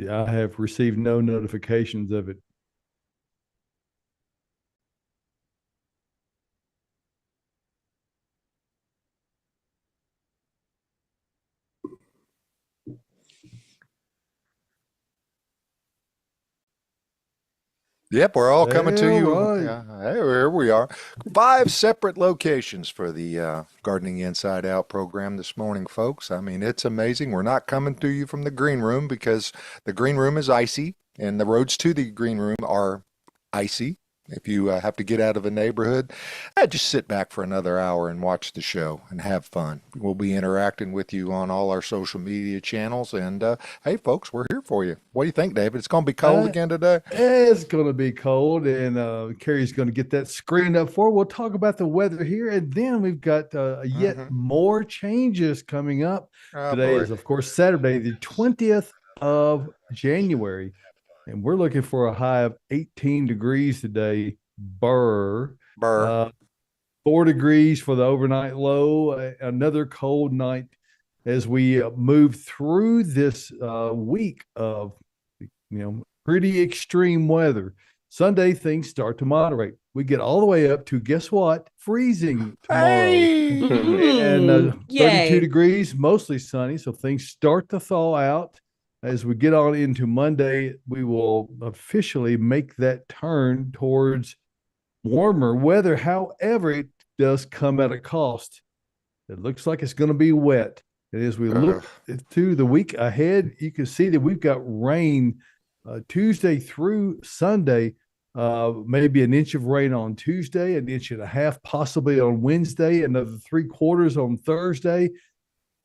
I have received no notifications of it. Yep, we're all coming to All you. right. Yeah, hey, here we are. Five separate locations for the Gardening Inside Out program this morning, folks. I mean, it's amazing. We're not coming to you from the green room because the green room is icy and the roads to the green room are icy. If you have to get out of a neighborhood, just sit back for another hour and watch the show and have fun. We'll be interacting with you on all our social media channels. And hey, folks, we're here for you. What do you think, David? It's going to be cold Uh, again today. it's going to be cold, and Carrie's going to get that screen up for. We'll talk about the weather here, and then we've got yet Mm-hmm. more changes coming up. Oh, Today boy. is, of course, Saturday, the 20th of January, and we're looking for a high of 18 degrees today. Burr. Burr. Uh, 4 degrees for the overnight low. Another cold night as we move through this week of pretty extreme weather. Sunday things start to moderate. We get all the way up to, guess what? Freezing tomorrow. And Hey! 32 Yay. degrees, mostly sunny. So things start to thaw out. As we get on into Monday, we will officially make that turn towards warmer weather. However, it does come at a cost. It looks like it's going to be wet. And as we Ugh. look to the week ahead, you can see that we've got rain Tuesday through Sunday. Maybe an inch of rain on Tuesday, an inch and a half possibly on Wednesday, another 3/4 on Thursday,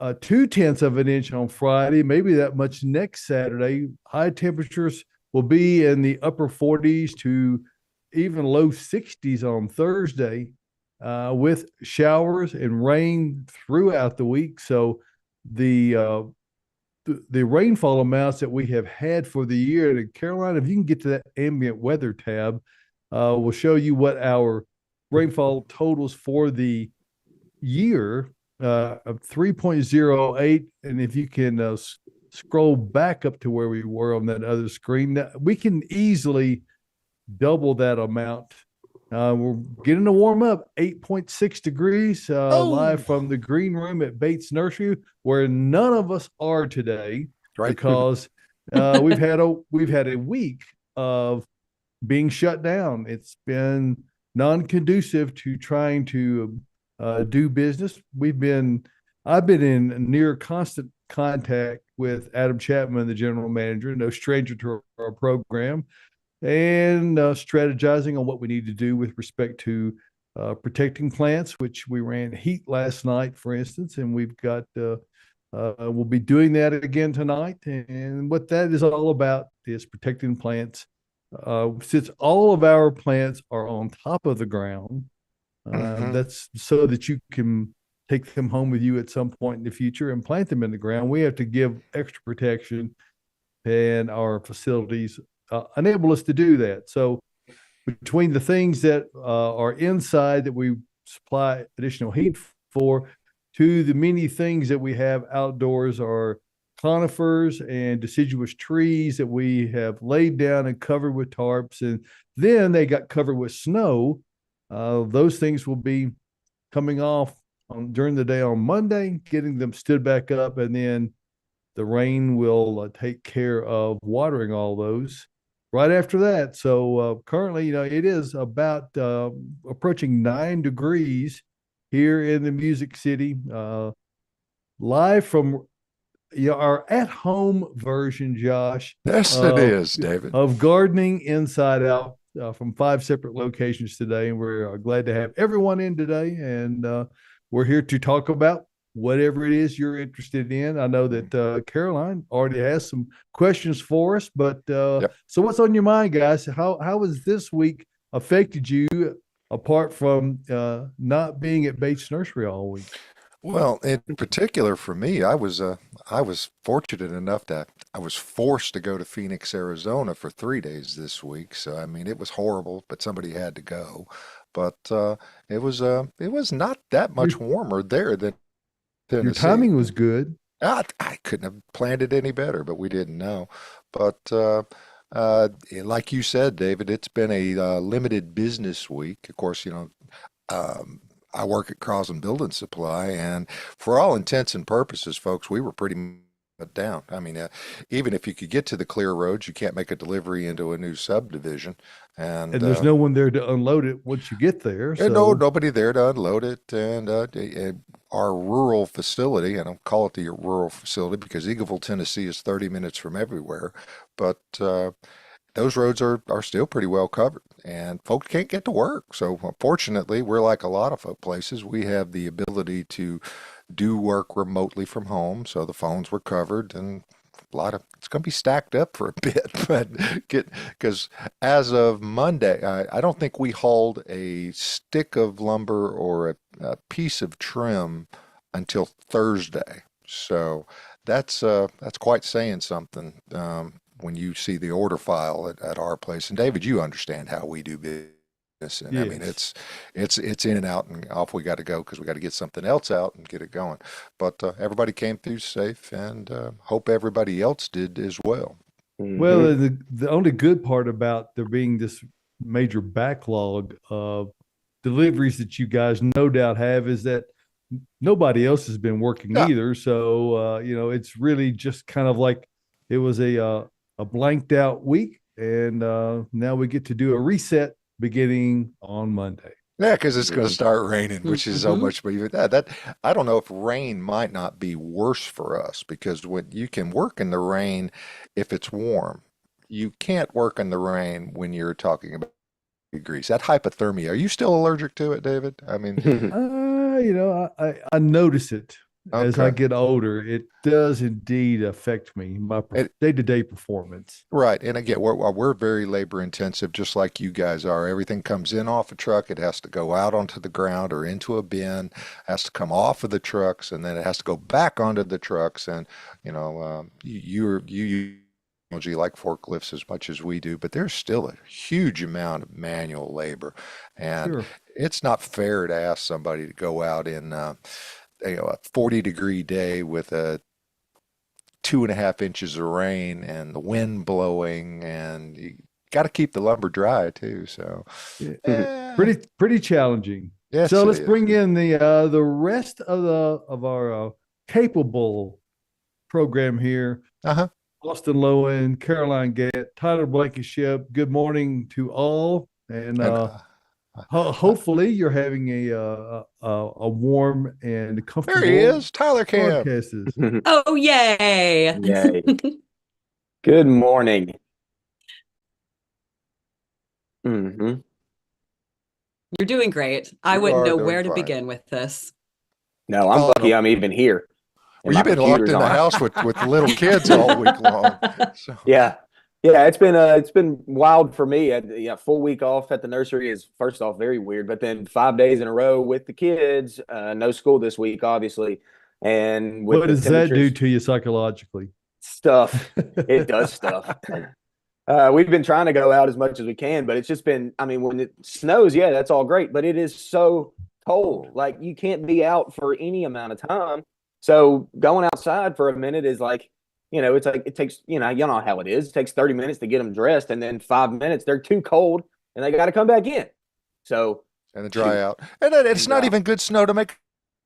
2/10 of an inch on Friday, maybe that much next Saturday. High temperatures will be in the upper 40s to even low 60s on Thursday, with showers and rain throughout the week. So the uh, the rainfall amounts that we have had for the year. And Carolina, if you can get to that ambient weather tab, we'll show you what our rainfall totals for the year of 3.08. And if you can scroll back up to where we were on that other screen, we can easily double that amount. We're getting to warm up, 8.6 degrees, Oh, live from the green room at Bates Nursery, where none of us are today right. because we've had a week of being shut down. It's been non-conducive to trying to do business. I've been in near constant contact with Adam Chapman, the general manager, no stranger to our program, and strategizing on what we need to do with respect to protecting plants, which we ran heat last night, for instance, and we'll be doing that again tonight. And what that is all about is protecting plants. Since all of our plants are on top of the ground, Mm-hmm. that's so that you can take them home with you at some point in the future and plant them in the ground. We have to give extra protection, and our facilities enable us to do that. So between the things that are inside that we supply additional heat for, to the many things that we have outdoors are conifers and deciduous trees that we have laid down and covered with tarps, and then they got covered with snow. Those things will be coming off during the day on Monday, getting them stood back up, and then the rain will take care of watering all those right after that. So currently, it is about approaching 9 degrees here in the Music City, live from our at-home version, Josh, Yes, it of is, David. of gardening inside out, from five separate locations today, and we're glad to have everyone in today. And we're here to talk about whatever it is you're interested in. I know that Caroline already has some questions for us, but Yep. so what's on your mind, guys? How has this week affected you, apart from not being at Bates Nursery all week? Well, in particular for me, I was fortunate enough that I was forced to go to Phoenix, Arizona for 3 days this week. So I mean, it was horrible, but somebody had to go. But it was not that Your much warmer there than your Tennessee. timing was good. I couldn't have planned it any better, but we didn't know. But like you said, David, it's been a limited business week. Of course, I work at Carlson Building Supply, and for all intents and purposes, folks, we were pretty down. I mean, even if you could get to the clear roads, you can't make a delivery into a new subdivision, and And there's no one there to unload it once you get there. and no, So nobody there to unload it. And our rural facility, I don't call it the rural facility because Eagleville, Tennessee is 30 minutes from everywhere, but those roads are still pretty well covered and folks can't get to work. So fortunately, we're like a lot of places. We have the ability to do work remotely from home. So the phones were covered and it's going to be stacked up for a bit, but because as of Monday, I don't think we hauled a stick of lumber or a piece of trim until Thursday. So that's quite saying something. When you see the order file at our place. And David, you understand how we do business. And I mean, yes. it's in and out and off we got to go because we got to get something else out and get it going. But everybody came through safe and hope everybody else did as well. Well, the only good part about there being this major backlog of deliveries that you guys no doubt have is that nobody else has been working Yeah, either. So it's really just kind of like it was a blanked out week, and now we get to do a reset beginning on Monday. yeah, because it's going to start raining, which is so Hmm. much. But even that I don't know if rain might not be worse for us because when you can work in the rain if it's warm, you can't work in the rain when you're talking about degrees. That hypothermia. Are you still allergic to it, David? I mean, I notice it as I okay. get older. It does indeed affect me, my And day-to-day performance. right. And again, we're very labor intensive, just like you guys are. Everything comes in off a truck. It has to go out onto the ground or into a bin, has to come off of the trucks, and then it has to go back onto the trucks. And, you technology like forklifts as much as we do, but there's still a huge amount of manual labor. And Sure. it's not fair to ask somebody to go out in, a 40-degree day with a 2.5 inches of rain and the wind blowing, and you got to keep the lumber dry too. So, Yeah. eh, Pretty challenging. yes, So it let's is. bring in the rest of our capable program here. Uh-huh. Austin Lowen, Caroline Gant, Tyler Blankenship. Good morning to all, and And hopefully you're having a warm and there he comfortable is, Tyler Camp. broadcast. Oh, yay. Yay. Good morning. hmm You're doing great. I You wouldn't are know doing where to fine. begin with this. No, I'm Oh lucky no, I'm even here and well, my you've been locked computer's in the on. house with little kids all week long. So, Yeah. Yeah, it's been wild for me. Yeah, full week off at the nursery is first off very weird, but then 5 days in a row with the kids, no school this week, obviously. And with What the does that do temperatures to you psychologically? stuff, it does stuff. We've been trying to go out as much as we can, but it's just been, I mean, when it snows, yeah, that's all great, but it is so cold. Like you can't be out for any amount of time. So going outside for a minute is like, it's like it takes, you know how it is. It takes 30 minutes to get them dressed, and then 5 minutes, they're too cold and they got to come back in. So and the dry shoot, out, and then it's and not dry. even good snow to make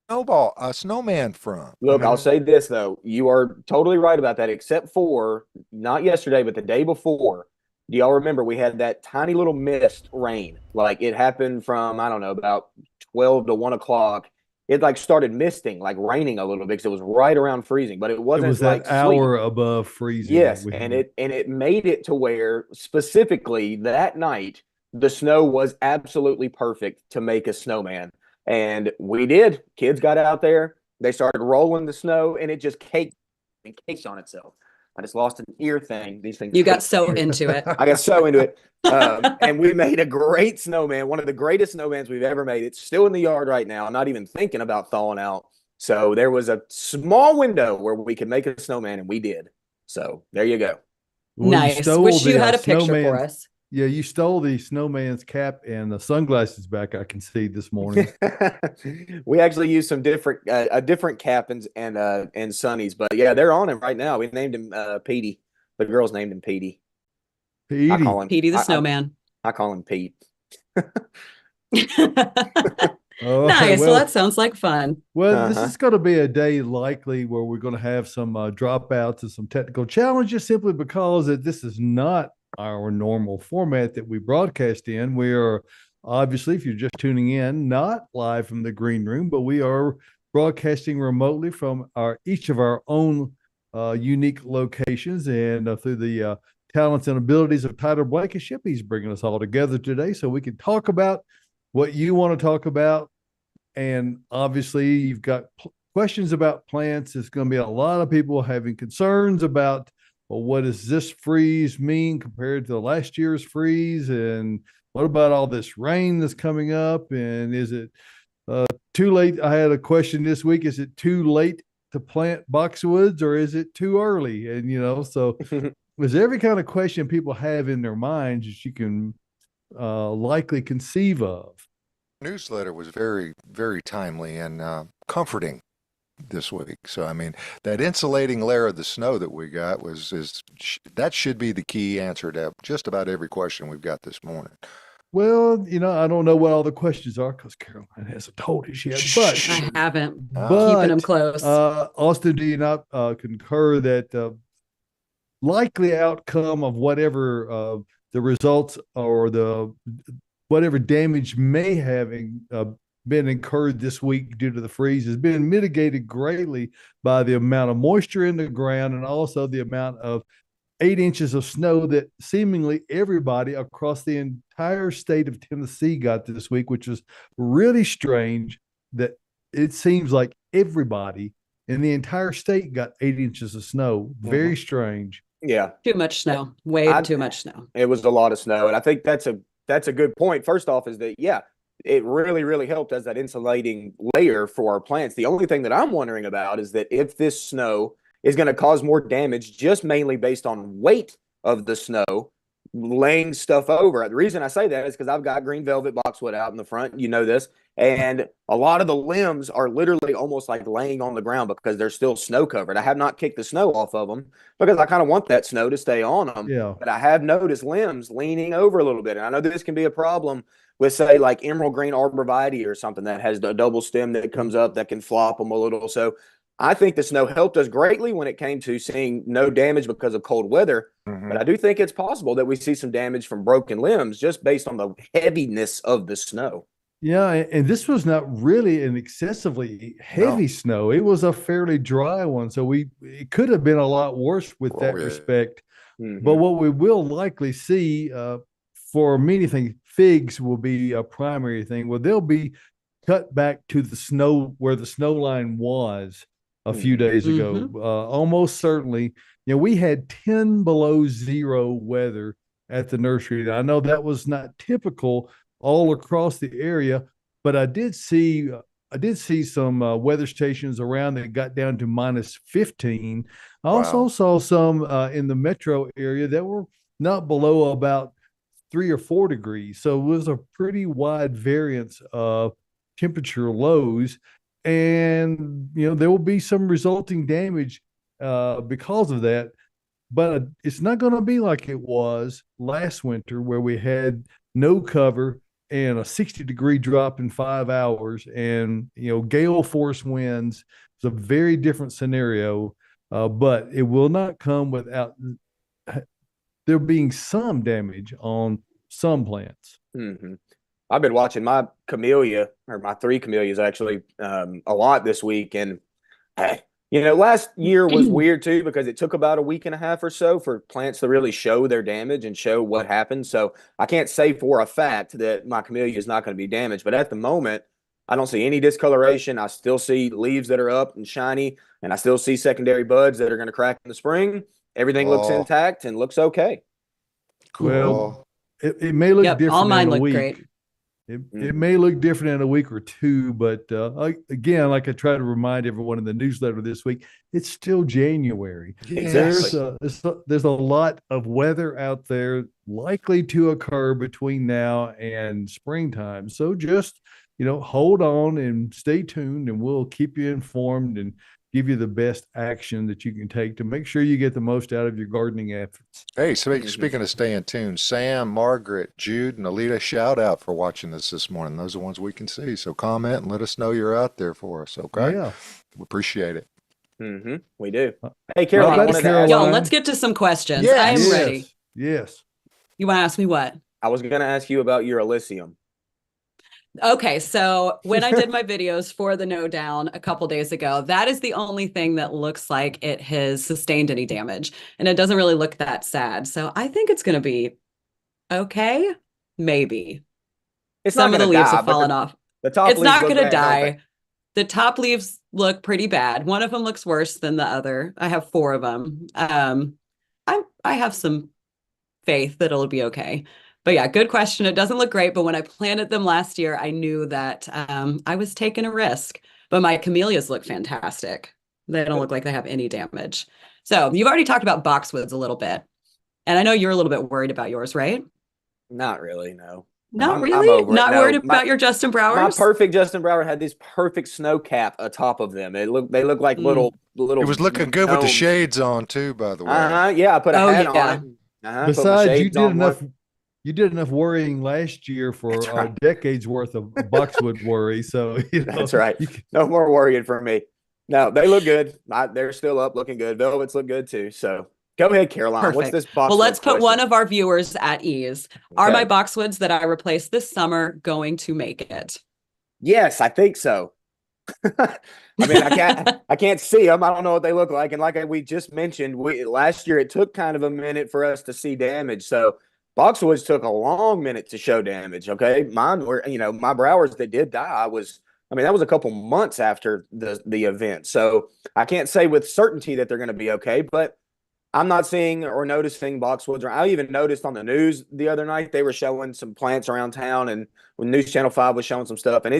a snowman from. I Look, I'll mean, say this though. You are totally right about that, except for not yesterday, but the day before. Do y'all remember we had that tiny little mist rain? Like it happened from, I don't know, about 12 to 1 o'clock. It like started misting, like raining a little bit because it was right around freezing, but it It was wasn't that like sleet. hour above freezing. Yes, and it made it to where specifically that night the snow was absolutely perfect to make a snowman. And we did. Kids got out there, they started rolling the snow, and it just caked and cakes on itself. I just lost an ear thing. These things You got hurt. so into it. I got so into it. And we made a great snowman, one of the greatest snowmans we've ever made. It's still in the yard right now. I'm not even thinking about thawing out. So there was a small window where we could make a snowman, and we did. So there you go. Well, you Nice. stole Wish you the had a picture for snowman. us. Yeah, you stole the snowman's cap and the sunglasses back. I can see this morning. We actually used some different a different cap and sunnies, but yeah, they're on him right now. We named him Petey. The girls named him Petey. I Petey. call him Petey the I Snowman. I call him Pete. All right, Nice. Well, that sounds like fun. Well, this Uh-huh. is going to be a day likely where we're going to have some dropouts and some technical challenges simply because this is not our normal format that we broadcast in. We are obviously, if you're just tuning in, not live from the green room, but we are broadcasting remotely from each of our own unique locations and through the talents and abilities of Tyler Blankenship. He's bringing us all together today so we can talk about what you want to talk about. And obviously, you've got questions about plants. There's going to be a lot of people having concerns about, well, what does this freeze mean compared to last year's freeze? And what about all this rain that's coming up? And is it too late? I had a question this week. Is it too late to plant boxwoods or is it too early? And, so there's every kind of question people have in their minds that you can likely conceive of. Newsletter was very, very timely and comforting this week. So, I mean, that insulating layer of the snow that we got that should be the key answer to just about every question we've got this morning. Well, I don't know what all the questions are because Caroline hasn't told us yet. But I haven't. But, Keeping them close. Austin, do you not concur that likely outcome of whatever the results or the whatever damage may have been incurred this week due to the freeze has been mitigated greatly by the amount of moisture in the ground and also the amount of 8 inches of snow that seemingly everybody across the entire state of Tennessee got this week, which was really strange that it seems like everybody in the entire state got 8 inches of snow. Very strange. Yeah. Too much snow. Way too much snow. It was a lot of snow. And I think that's a good point. First off is that, yeah, it really, really helped as that insulating layer for our plants. The only thing that I'm wondering about is that if this snow is going to cause more damage, just mainly based on weight of the snow, laying stuff over. The reason I say that is because I've got green velvet boxwood out in the front. You know this. And a lot of the limbs are literally almost like laying on the ground because they're still snow covered. I have not kicked the snow off of them because I kind of want that snow to stay on them. Yeah. But I have noticed limbs leaning over a little bit. And I know this can be a problem with, say, like emerald green arborvitae or something that has a double stem that comes up that can flop them a little. So I think the snow helped us greatly when it came to seeing no damage because of cold weather. Mm-hmm. But I do think it's possible that we see some damage from broken limbs just based on the heaviness of the snow. Yeah, and this was not really an excessively heavy snow. It was a fairly dry one, so it could have been a lot worse with that respect. Mm-hmm. But what we will likely see for many things, figs will be a primary thing. Well, they'll be cut back to the snow where the snow line was a few days ago. Almost certainly, we had 10 below zero weather at the nursery. I know that was not typical all across the area, but I did see some weather stations around that got down to minus 15. I also saw some in the metro area that were not below about 3 or 4 degrees. So it was a pretty wide variance of temperature lows. And, there will be some resulting damage because of that. But it's not going to be like it was last winter where we had no cover and a 60-degree drop in 5 hours and, gale force winds. It's a very different scenario, but it will not come without there being some damage on some plants. Mm-hmm. I've been watching my camellia, or my 3 camellias actually, a lot this week. And, last year was weird too because it took about a week and a half or so for plants to really show their damage and show what happened. So I can't say for a fact that my camellia is not going to be damaged. But at the moment, I don't see any discoloration. I still see leaves that are up and shiny, and I still see secondary buds that are going to crack in the spring. Everything looks intact and looks okay. Cool. Well, it may look different all mine in a look week. great. It may look different in a week or two, but again, like I try to remind everyone in the newsletter this week, it's still January. Exactly. There's a lot of weather out there likely to occur between now and springtime. So just, hold on and stay tuned, and we'll keep you informed and give you the best action that you can take to make sure you get the most out of your gardening efforts. Hey, speaking of staying tuned, Sam, Margaret, Jude, and Alita, shout out for watching this morning. Those are the ones we can see. So comment and let us know you're out there for us. Okay. Yeah. We appreciate it. We do. Hey, Caroline, Well, I wanted to Caroline. ask, Y'all, let's get to some questions. Yes. I am Yes. ready. Yes. You want to ask me what? I was going to ask you about your Elysium. Okay, so when I did my videos for the No Down a couple days ago, that is the only thing that looks like it has sustained any damage. And it doesn't really look that sad. So I think it's going to be okay. Maybe. It's Some not of the gonna leaves die, have but fallen off. The top It's leaves not look going to bad, don't they? die. The top leaves look pretty bad. One of them looks worse than the other. I have 4 of them. I have some faith that it'll be okay. But yeah, good question. It doesn't look great, but when I planted them last year, I knew that I was taking a risk. But my camellias look fantastic. They don't look like they have any damage. So you've already talked about boxwoods a little bit. And I know you're a little bit worried about yours, right? Not really, no. Not I'm really? over it. Not No, worried about your Justin My Browers? perfect Justin Brower had this perfect snow cap atop of them. They look like little. It was looking good with the gnomes. shades on too, by the way. Yeah, I put a Oh, hat yeah. on it. Put my Besides, shades on one. you did enough worrying last year for That's right. decades worth of boxwood worry. So That's right. No more worrying for me. No, they look good. They're still up, looking good. Velvets look good too. So go ahead, Caroline. What's Perfect. this box? Well, let's put one of our viewers at ease. Are my Okay. boxwoods that I replaced this summer going to make it? Yes, I think so. I mean, I can't see them. I don't know what they look like. And like we just mentioned, last year it took kind of a minute for us to see damage. So boxwoods took a long minute to show damage. Okay, mine were, my Browers that did die that was a couple months after the event. So I can't say with certainty that they're going to be okay, but I'm not seeing or noticing boxwoods. I even noticed on the news the other night they were showing some plants around town, and when News Channel 5 was showing some stuff, and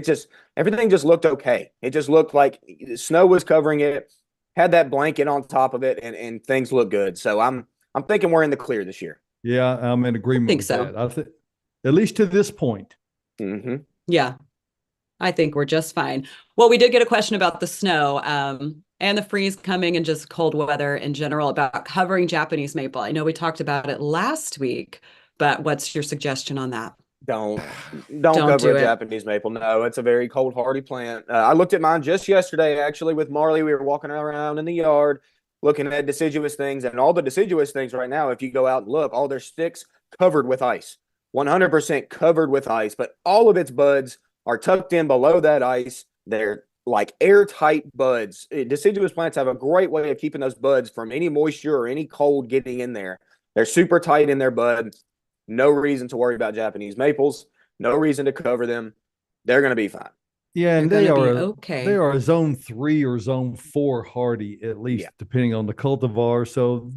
everything just looked okay. It just looked like snow was covering it, had that blanket on top of it, and things look good. So I'm thinking we're in the clear this year. Yeah, I'm in agreement think with so. that. I think at least to this point. Mm-hmm. Yeah, I think we're just fine. Well, we did get a question about the snow and the freeze coming and just cold weather in general about covering Japanese maple. I know we talked about it last week, but what's your suggestion on that? Don't Don't cover do a it. Japanese maple. No, it's a very cold hardy plant. I looked at mine just yesterday, actually, with Marley. We were walking around in the yard looking at deciduous things, and all the deciduous things right now, if you go out and look, all their sticks covered with ice, 100% covered with ice, but all of its buds are tucked in below that ice. They're like airtight buds. Deciduous plants have a great way of keeping those buds from any moisture or any cold getting in there. They're super tight in their bud. No reason to worry about Japanese maples. No reason to cover them. They're going to be fine. Yeah, and They're they gonna are be okay. they are zone 3 or zone 4 hardy, at least Yeah. depending on the cultivar. So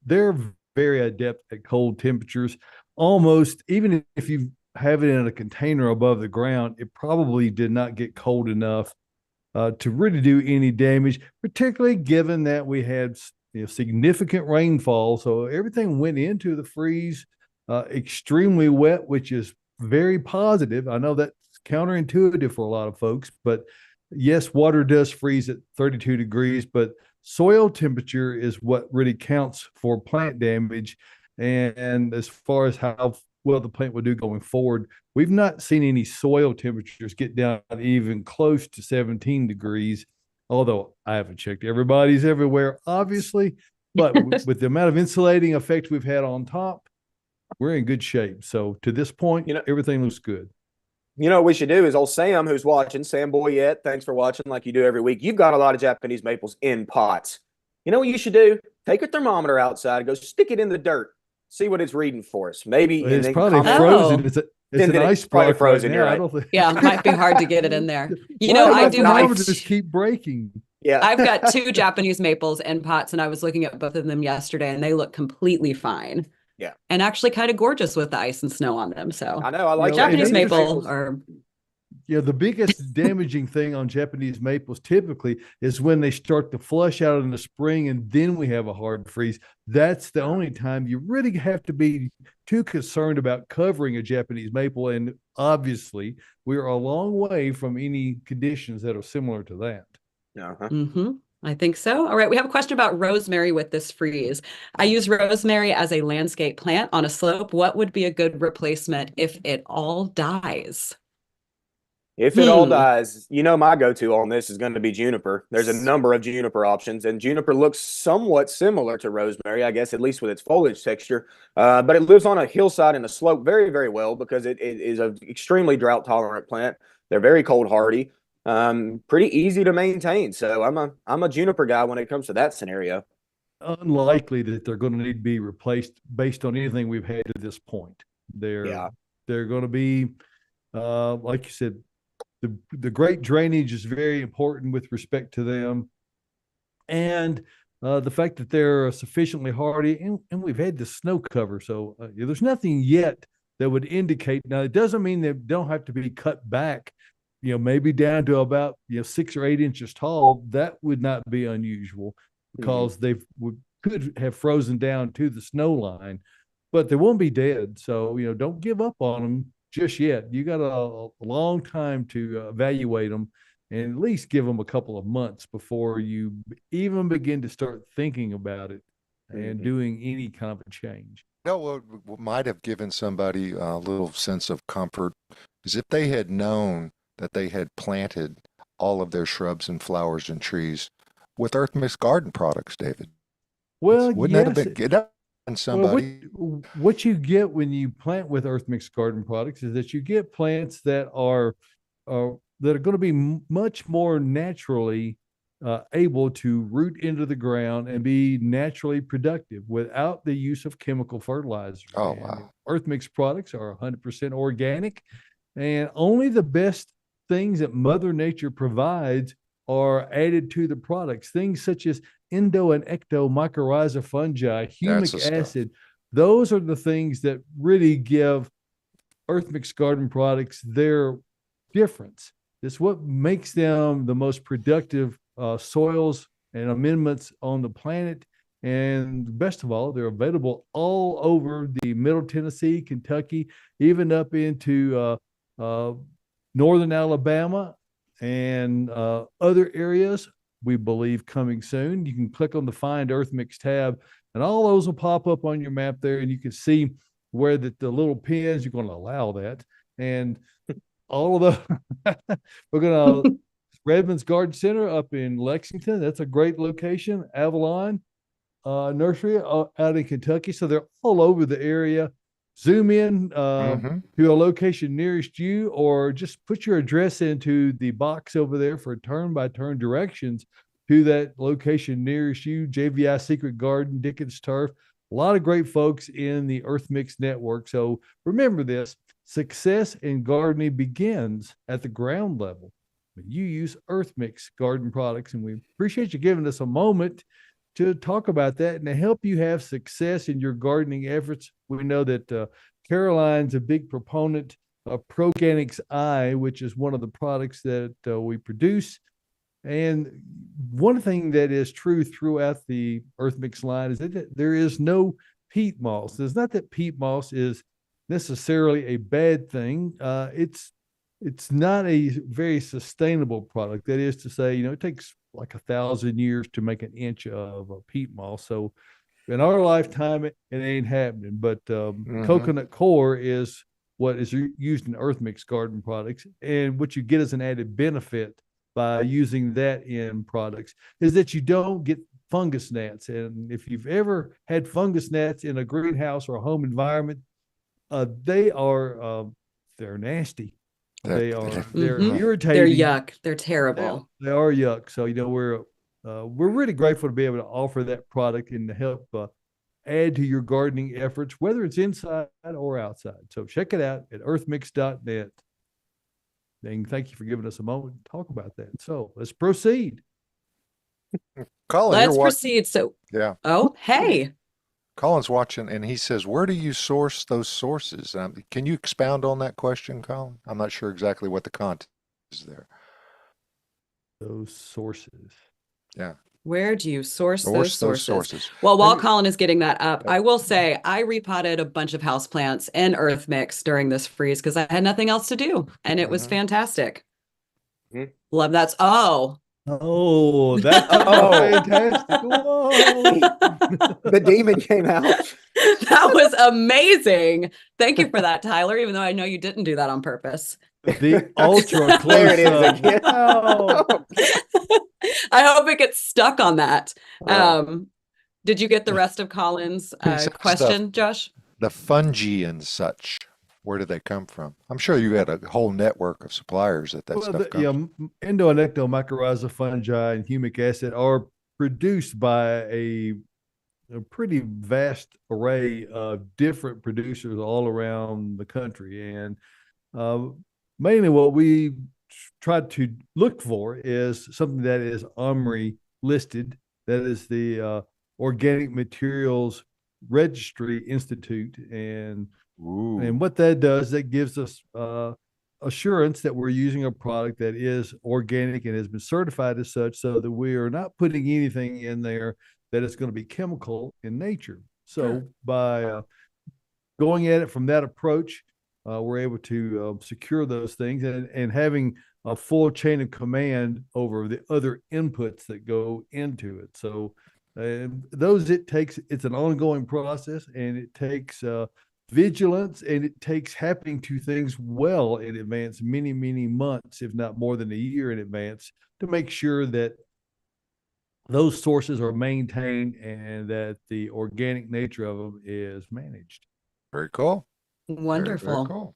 they're very adept at cold temperatures. Almost, even if you have it in a container above the ground, it probably did not get cold enough to really do any damage, particularly given that we had significant rainfall. So everything went into the freeze extremely wet, which is very positive. I know that's counterintuitive for a lot of folks, but yes, water does freeze at 32 degrees, but soil temperature is what really counts for plant damage. And as far as how well the plant will do going forward, we've not seen any soil temperatures get down even close to 17 degrees, although I haven't checked everybody's everywhere, obviously. But with the amount of insulating effect we've had on top, we're in good shape. So to this point, everything looks good. You know what we should do is old Sam, who's watching, Sam Boyette, thanks for watching like you do every week. You've got a lot of Japanese maples in pots. You know what you should do? Take a thermometer outside, go stick it in the dirt, see what it's reading for us. Maybe It's probably comment. frozen. Oh. It's Then an it's ice probably block frozen, right you're now. right. I don't think. Yeah, it might be hard to get it in there. You Why know, do I my do have thermometers keep breaking. Yeah. I've got 2 Japanese maples in pots, and I was looking at both of them yesterday, and they look completely fine. and actually kind of gorgeous with the ice and snow on them. So I know I like Japanese and maple are the biggest damaging thing on Japanese maples typically is when they start to flush out in the spring and then we have a hard freeze. That's the only time you really have to be too concerned about covering a Japanese maple. And obviously, we're a long way from any conditions that are similar to that. I think so. All right. We have a question about rosemary with this freeze. I use rosemary as a landscape plant on a slope. What would be a good replacement if it all dies? If it all dies, my go-to on this is going to be juniper. There's a number of juniper options, and juniper looks somewhat similar to rosemary, I guess, at least with its foliage texture. But it lives on a hillside and a slope very, very well because it is an extremely drought-tolerant plant. They're very cold hardy, pretty easy to maintain. So I'm a juniper guy when it comes to that scenario. Unlikely that they're going to need to be replaced based on anything we've had to this point. They're going to be, like you said, the great drainage is very important with respect to them. And the fact that they're sufficiently hardy and we've had the snow cover. So there's nothing yet that would indicate. Now, it doesn't mean they don't have to be cut back, maybe down to about 6 or 8 inches tall. That would not be unusual because they could have frozen down to the snow line, but they won't be dead. So, don't give up on them just yet. You got a long time to evaluate them and at least give them a couple of months before you even begin to start thinking about it and doing any kind of a change. What might have given somebody a little sense of comfort is if they had known that they had planted all of their shrubs and flowers and trees with Earth Mix Garden products, David. Well, wouldn't that have been somebody? Well, what you get when you plant with Earth Mix Garden products is that you get plants that are going to be much more naturally able to root into the ground and be naturally productive without the use of chemical fertilizer. Oh, wow. Earth Mix products are 100% organic, and only the best things that Mother Nature provides are added to the products. Things such as endo and ecto mycorrhiza fungi, humic acid. Those are the things that really give Earth Mix Garden products their difference. It's what makes them the most productive soils and amendments on the planet. And best of all, they're available all over the Middle Tennessee, Kentucky, even up into northern Alabama and other areas, we believe, coming soon. You can click on the Find Earth Mix tab, and all those will pop up on your map there, and you can see where the little pins, you're going to allow that. And all of the, we're going to, Redmond's Garden Center up in Lexington, that's a great location. Avalon Nursery out in Kentucky. So they're all over the area. Zoom in to a location nearest you, or just put your address into the box over there for turn-by-turn directions to that location nearest you. JVI Secret Garden, Dickens Turf, a lot of great folks in the Earth Mix network. So remember this, success in gardening begins at the ground level. You use Earth Mix Garden products, and we appreciate you giving us a moment to talk about that and to help you have success in your gardening efforts. We know that Caroline's a big proponent of Proganics I, which is one of the products that we produce. And one thing that is true throughout the Earth Mix line is that there is no peat moss. It's not that peat moss is necessarily a bad thing. It's not a very sustainable product. That is to say, it takes like 1,000 years to make an inch of a peat moss. So in our lifetime, it ain't happening. But coconut coir is what is used in Earth Mix Garden products. And what you get as an added benefit by using that in products is that you don't get fungus gnats. And if you've ever had fungus gnats in a greenhouse or a home environment, they're nasty. They're irritating. They're yuck. They're terrible. They are yuck. So, we're really grateful to be able to offer that product and to help add to your gardening efforts, whether it's inside or outside. So check it out at earthmix.net. And thank you for giving us a moment to talk about that. So let's proceed. Colin, let's proceed. So, yeah. Oh, hey. Colin's watching, and he says, "Where do you source those sources?" Can you expound on that question, Colin? I'm not sure exactly what the content is there. Those sources. Yeah. Where do you source those sources? Well, while Colin is getting that up, I will say I repotted a bunch of houseplants and earth mix during this freeze because I had nothing else to do, and it was fantastic. Love that. Oh, that's fantastic. Whoa. The demon came out. That was amazing. Thank you for that, Tyler, even though I know you didn't do that on purpose. The ultra close There it is up. again. Wow. I hope it gets stuck on that. Did you get the rest of Colin's question, Josh? The fungi and such, where do they come from? I'm sure you had a whole network of suppliers that stuff comes from. Endo and ectomycorrhiza fungi and humic acid are produced by a pretty vast array of different producers all around the country. And mainly what we try to look for is something that is OMRI listed. That is the Organic Materials Registry Institute. And what that does, that gives us assurance that we're using a product that is organic and has been certified as such, so that we are not putting anything in there that is going to be chemical in nature. So by going at it from that approach, we're able to secure those things and having a full chain of command over the other inputs that go into it. So it's an ongoing process, and it takes vigilance, and it takes happening to things well in advance, many, many months, if not more than a year in advance, to make sure that those sources are maintained and that the organic nature of them is managed. Very cool. Wonderful. Very cool.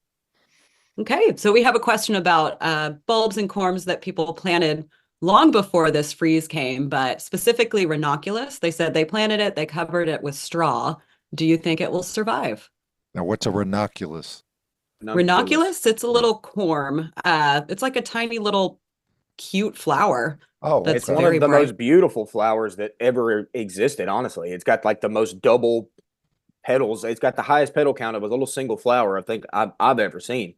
Okay, so we have a question about bulbs and corms that people planted long before this freeze came, but specifically ranunculus. They said they planted it, they covered it with straw. Do you think it will survive? Now, what's a ranunculus? Ranunculus, it's a little corm. It's like a tiny little cute flower. Oh, that's it's one of the most beautiful flowers that ever existed, honestly. It's got like the most double petals. It's got the highest petal count of a little single flower I think I've ever seen.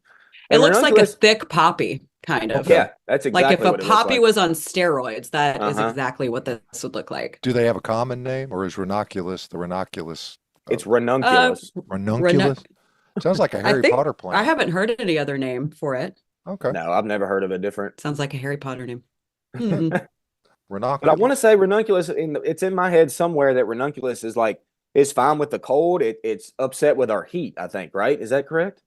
It looks like a thick poppy, kind of. Yeah, that's exactly like if a poppy was on steroids, that is exactly what this would look like. Do they have a common name, or is ranunculus the ranunculus? It's ranunculus. Ranunculus? Sounds like a Harry Potter plant. I haven't heard any other name for it. Okay. No, I've never heard of a different. Sounds like a Harry Potter name. Ranunculus. But I want to say ranunculus, it's in my head somewhere that ranunculus is fine with the cold. It's upset with our heat, I think, right? Is that correct?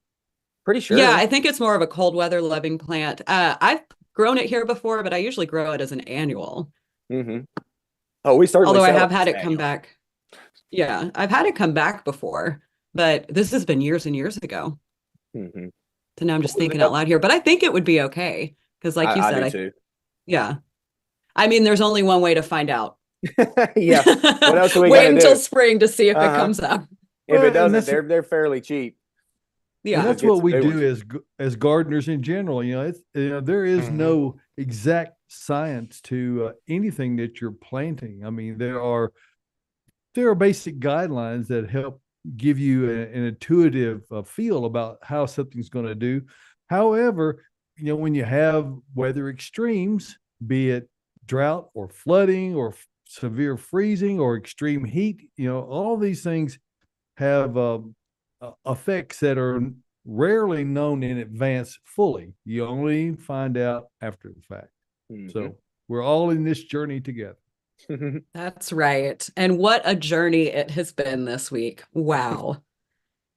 Pretty sure. Yeah, I think it's more of a cold weather loving plant. I've grown it here before, but I usually grow it as an annual. Oh, we certainly. Although I have had it come back. Yeah, I've had it come back before, but this has been years and years ago. So now I'm just thinking out loud here, but I think it would be okay because, like you said, I do too. Yeah. I mean, there's only one way to find out. Yeah. What else are we Wait until spring to see if it comes up. If it doesn't, they're fairly cheap. Yeah, and that's what we do as gardeners in general. There is no exact science to anything that you're planting. I mean, there are basic guidelines that help give you an intuitive feel about how something's going to do. However, when you have weather extremes, be it drought or flooding or severe freezing or extreme heat, all these things have effects that are rarely known in advance fully. You only find out after the fact. So we're all in this journey together. That's right. And what a journey it has been this week. Wow.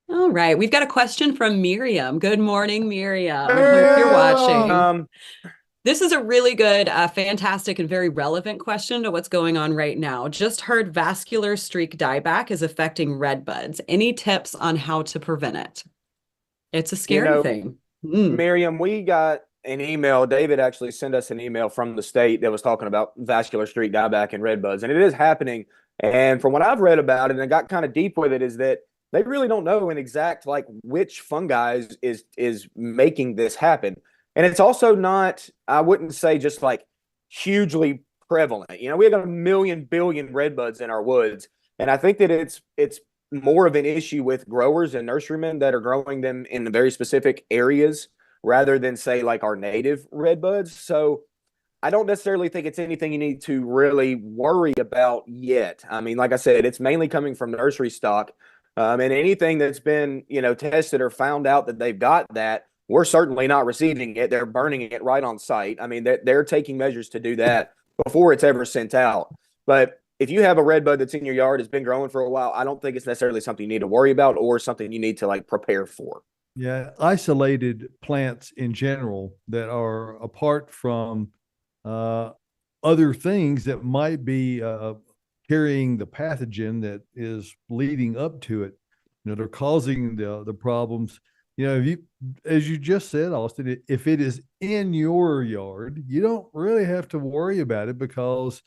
All right. We've got a question from Miriam. Good morning, Miriam. I hope you're watching. This is a really good, fantastic, and very relevant question to what's going on right now. Just heard vascular streak dieback is affecting red buds. Any tips on how to prevent it? It's a scary thing. Miriam, we got an email. David actually sent us an email from the state that was talking about vascular streak dieback and red buds, and it is happening. And from what I've read about it, and I got kind of deep with it, is that they really don't know in exact which fungi is making this happen. And it's also not, I wouldn't say just hugely prevalent. We have 1 million billion red buds in our woods. And I think that it's more of an issue with growers and nurserymen that are growing them in the very specific areas rather than say like our native red buds. So I don't necessarily think it's anything you need to really worry about yet. I mean, like I said, it's mainly coming from nursery stock. And anything that's been, tested or found out that they've got that, we're certainly not receiving it. They're burning it right on site. I mean, they're taking measures to do that before it's ever sent out. But if you have a red bud that's in your yard, it's been growing for a while, I don't think it's necessarily something you need to worry about or something you need to like prepare for. Yeah, isolated plants in general that are apart from other things that might be carrying the pathogen that is leading up to it. They're causing the problems. If you, as you just said, Austin, if it is in your yard, you don't really have to worry about it because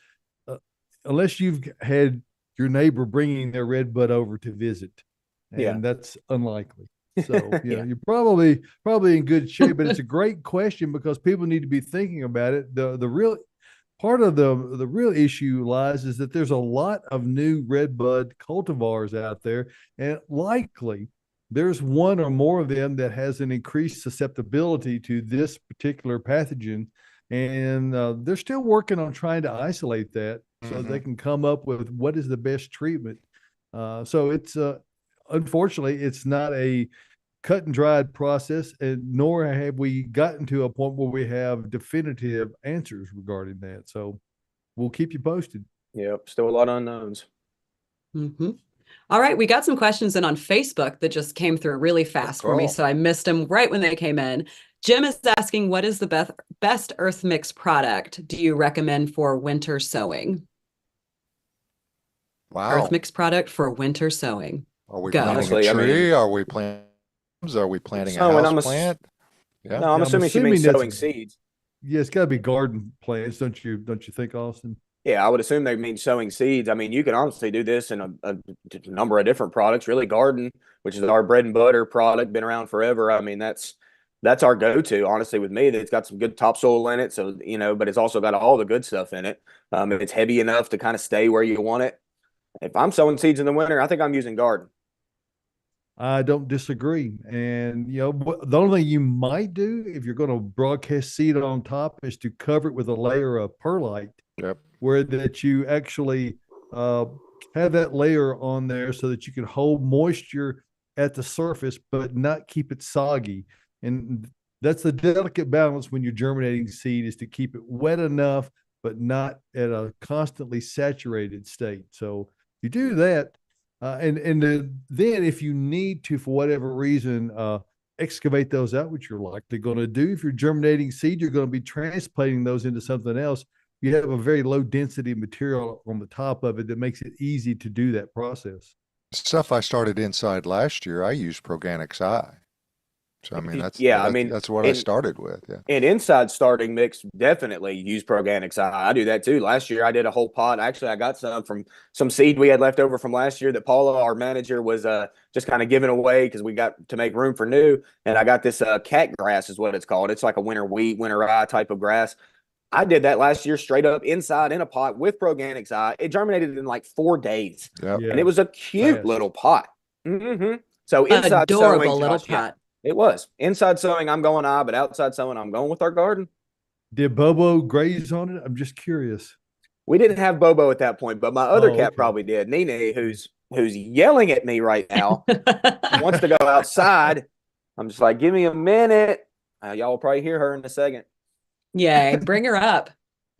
unless you've had your neighbor bringing their red bud over to visit, and that's unlikely. So you're probably in good shape. But it's a great question because people need to be thinking about it. The real part of the real issue lies is that there's a lot of new red bud cultivars out there, and likely there's one or more of them that has an increased susceptibility to this particular pathogen, and they're still working on trying to isolate that so they can come up with what is the best treatment. So it's unfortunately, it's not a cut and dried process, and nor have we gotten to a point where we have definitive answers regarding that. So we'll keep you posted. Yep, still a lot of unknowns. Mm-hmm. All right, we got some questions in on Facebook that just came through really fast for me, so I missed them right when they came in. Jim is asking, what is the best earth mix product do you recommend for winter sowing? Wow. Earth mix product for winter sowing. Are we Go. planting Honestly, a I tree? mean- Are we planting? Are we planting a Sowing, house plant? Yeah. No, I'm assuming she means that's- sowing seeds. Yeah, it's got to be garden plants, don't you think, Austin? Yeah, I would assume they mean sowing seeds. I mean, you can honestly do this in a number of different products. Really, garden, which is our bread and butter product, been around forever. I mean, that's our go-to. Honestly, with me, it's got some good topsoil in it, so but it's also got all the good stuff in it. It's heavy enough to kind of stay where you want it. If I'm sowing seeds in the winter, I think I'm using garden. I don't disagree. And, the only thing you might do if you're going to broadcast seed on top is to cover it with a layer of perlite. Yep. Where that you actually have that layer on there so that you can hold moisture at the surface, but not keep it soggy. And that's the delicate balance when you're germinating seed, is to keep it wet enough, but not at a constantly saturated state. So you do that. Then if you need to, for whatever reason, excavate those out, which you're likely going to do. If you're germinating seed, you're going to be transplanting those into something else. You have a very low density material on the top of it that makes it easy to do that process. Stuff I started inside last year, I used Proganics I. So I mean, that's what I started with. Yeah. And inside starting mix, definitely use Proganics. I do that too. Last year I did a whole pot. Actually, I got some from some seed we had left over from last year that Paula, our manager, was just kind of giving away because we got to make room for new. And I got this cat grass is what it's called. It's like a winter wheat, winter rye type of grass. I did that last year straight up inside in a pot with Proganics I. It germinated in like 4 days. Yep. And it was a cute little pot. Mm-hmm. So inside adorable sowing, little Josh, pot. it was. Inside sowing, I'm going I, but outside sowing, I'm going with our garden. Did Bobo graze on it? I'm just curious. We didn't have Bobo at that point, but my other cat probably did. Nene, who's yelling at me right now, wants to go outside. I'm just like, give me a minute. Y'all will probably hear her in a second. Yay, bring her up.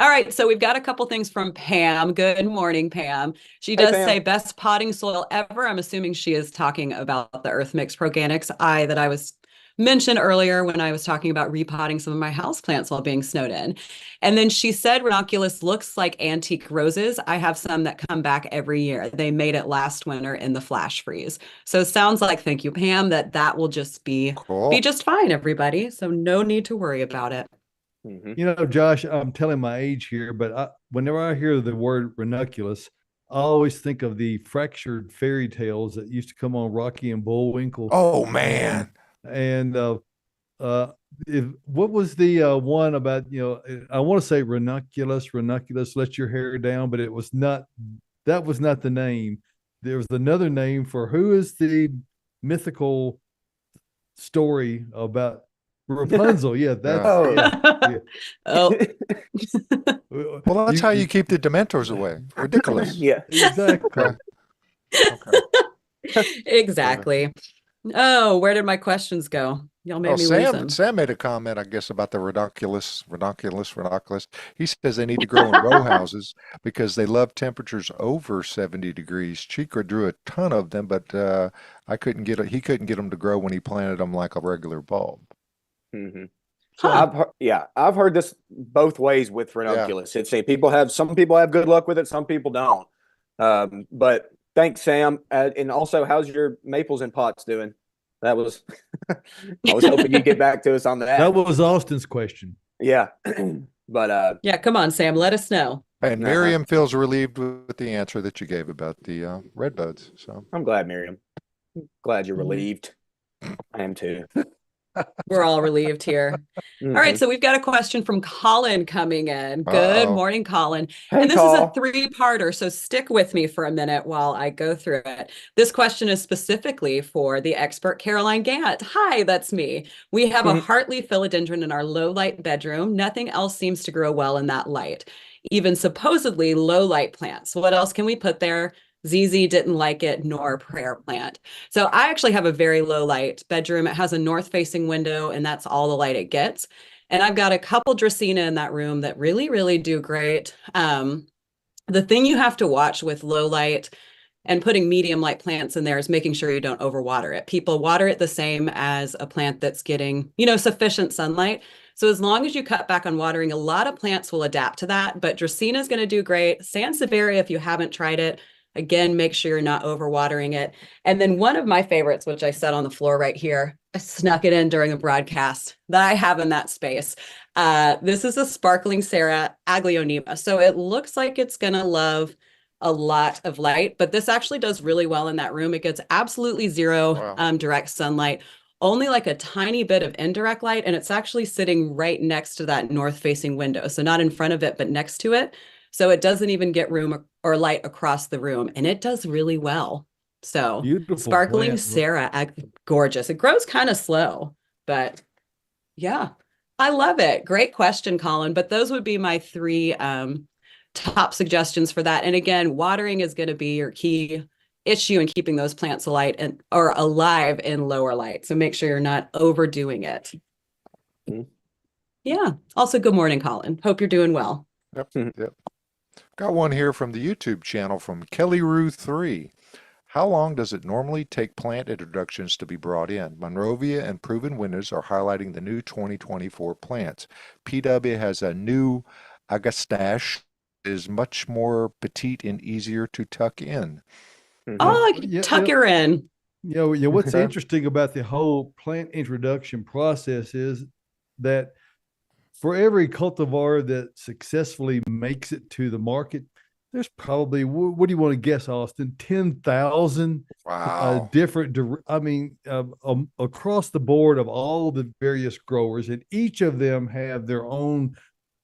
All right, so we've got a couple things from Pam. Good morning, Pam. She does say best potting soil ever. I'm assuming she is talking about the Earth Mix Proganics I that I was mentioned earlier when I was talking about repotting some of my houseplants while being snowed in. And then she said ranunculus looks like antique roses. I have some that come back every year. They made it last winter in the flash freeze. So it sounds like, thank you, Pam, that will just be just fine, everybody. So no need to worry about it. Mm-hmm. Josh, I'm telling my age here, but whenever I hear the word ranunculus, I always think of the fractured fairy tales that used to come on Rocky and Bullwinkle. Oh man! And what was the one about? I want to say ranunculus, let your hair down, but it was not. That was not the name. there's another name for who is the mythical story about Rapunzel. Yeah, that's yeah. Oh, Well, that's how you keep the Dementors away. Ridiculous. Yeah. Exactly. Okay. exactly. Oh, where did my questions go? Y'all made Oh, me lose them. Sam made a comment, I guess, about the ranunculus. He says they need to grow in row houses because they love temperatures over 70 degrees. Chica drew a ton of them, but he couldn't get them to grow when he planted them like a regular bulb. Mm-hmm. Huh. I've heard this both ways with ranunculus. It's some people have good luck with it, some people don't. But thanks, Sam. And also, how's your maples and pots doing? That was I was hoping you'd get back to us on that. That was Austin's question. Yeah. But Yeah, come on, Sam. Let us know. And Miriam feels relieved with the answer that you gave about the redbuds. So I'm glad, Miriam. Glad you're relieved. I am too. We're all relieved here. Mm-hmm. All right, so we've got a question from Colin coming in. Good morning, Colin. Hey, and this Col. is a three-parter, so stick with me for a minute while I go through it. This question is specifically for the expert Caroline Gant. Hi, that's me. We have a heartleaf philodendron in our low-light bedroom. Nothing else seems to grow well in that light, even supposedly low-light plants. What else can we put there? ZZ didn't like it, nor prayer plant. So I actually have a very low light bedroom. It has a north facing window and that's all the light it gets. And I've got a couple Dracaena in that room that really, really do great. The thing you have to watch with low light and putting medium light plants in there is making sure you don't overwater it. People water it the same as a plant that's getting, sufficient sunlight. So as long as you cut back on watering, a lot of plants will adapt to that, but Dracaena is going to do great. Sansevieria, if you haven't tried it, again, make sure you're not overwatering it. And then one of my favorites, which I set on the floor right here, I snuck it in during the broadcast that I have in that space. This is a sparkling Sarah Aglaonema. So it looks like it's going to love a lot of light, but this actually does really well in that room. It gets absolutely zero direct sunlight, only like a tiny bit of indirect light. And it's actually sitting right next to that north facing window. So not in front of it, but next to it. So it doesn't even get room or light across the room, and it does really well. So Beautiful sparkling plant. Sarah, gorgeous. It grows kind of slow, but yeah, I love it. Great question, Colin. But those would be my three top suggestions for that. And again, watering is going to be your key issue in keeping those plants alive in lower light. So make sure you're not overdoing it. Yeah. Also, good morning, Colin. Hope you're doing well. Yep. Got one here from the YouTube channel from Kelly Rue 3. How long does it normally take plant introductions to be brought in? Monrovia and Proven Winners are highlighting the new 2024 plants. PW has a new Agastache, is much more petite and easier to tuck in. Oh, tuck her in. What's interesting about the whole plant introduction process is that for every cultivar that successfully makes it to the market, there's probably, what do you want to guess, Austin? 10,000 different, across the board of all the various growers, and each of them have their own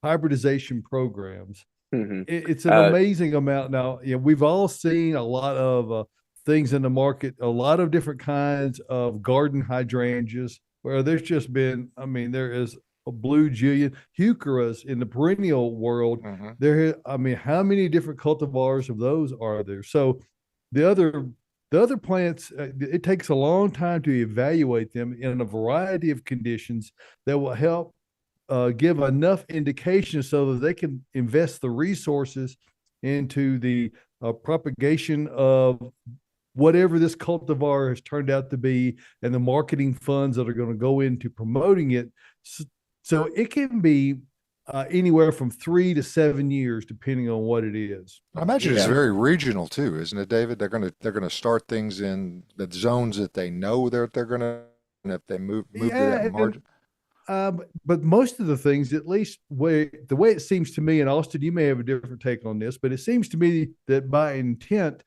hybridization programs. It's an amazing amount. Now, we've all seen a lot of things in the market, a lot of different kinds of garden hydrangeas, where there's just been, there is a blue Julian, heucheras in the perennial world. How many different cultivars of those are there? So the other plants, it takes a long time to evaluate them in a variety of conditions that will help give enough indication so that they can invest the resources into the propagation of whatever this cultivar has turned out to be, and the marketing funds that are going to go into promoting it. So it can be anywhere from 3 to 7 years, depending on what it is. I imagine it's very regional too, isn't it, David? They're gonna start things in the zones that they know they're gonna, and if they move to that margin. But most of the things, at least the way it seems to me, and Austin, you may have a different take on this, but it seems to me that by intent,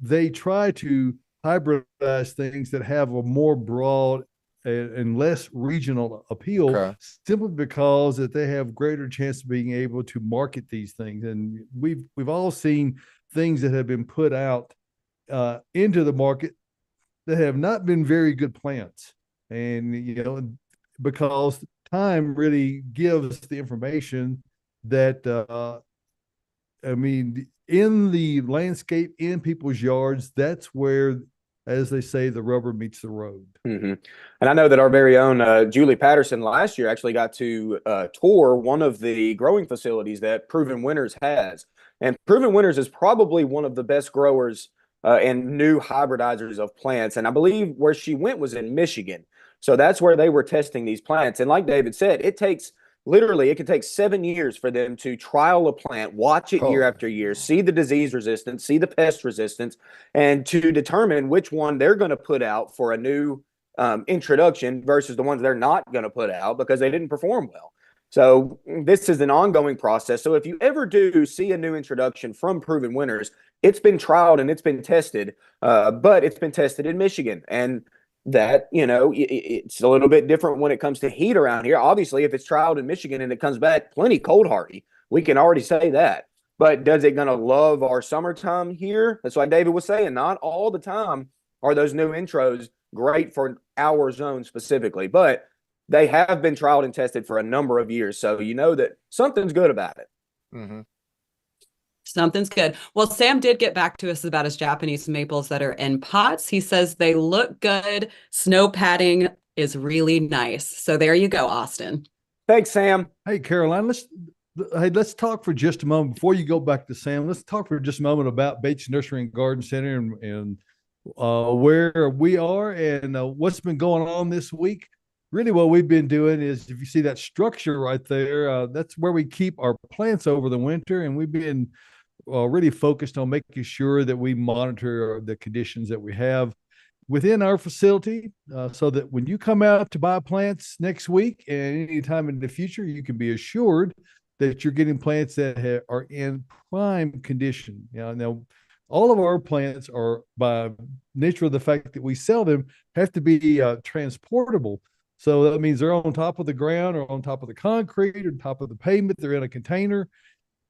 they try to hybridize things that have a more broad and less regional appeal, simply because that they have greater chance of being able to market these things. And we've all seen things that have been put out into the market that have not been very good plants. And, because time really gives the information that, in the landscape, in people's yards, that's where, as they say, the rubber meets the road. Mm-hmm. And I know that our very own Julie Patterson last year actually got to tour one of the growing facilities that Proven Winners has. And Proven Winners is probably one of the best growers and new hybridizers of plants. And I believe where she went was in Michigan. So that's where they were testing these plants. And like David said, it could take 7 years for them to trial a plant, watch it year after year, see the disease resistance, see the pest resistance, and to determine which one they're going to put out for a new introduction versus the ones they're not going to put out because they didn't perform well. So this is an ongoing process. So if you ever do see a new introduction from Proven Winners, it's been trialed and it's been tested, but it's been tested in Michigan. And that, it's a little bit different when it comes to heat around here. Obviously, if it's trialed in Michigan and it comes back plenty cold hardy, we can already say that. But does it going to love our summertime here? That's why David was saying not all the time are those new intros great for our zone specifically, but they have been trialed and tested for a number of years. So you know that something's good about it. Mm-hmm. Something's good. Well, Sam did get back to us about his Japanese maples that are in pots. He says they look good. Snow padding is really nice. So there you go, Austin. Thanks, Sam. Hey, Caroline, let's talk for just a moment before you go back to Sam. Let's talk for just a moment about Bates Nursery and Garden Center and where we are and what's been going on this week. Really, what we've been doing is, if you see that structure right there, that's where we keep our plants over the winter, and we've been really focused on making sure that we monitor the conditions that we have within our facility, so that when you come out to buy plants next week and any time in the future, you can be assured that you're getting plants that are in prime condition. Now, all of our plants are, by nature of the fact that we sell them, have to be transportable. So that means they're on top of the ground or on top of the concrete or on top of the pavement. They're in a container,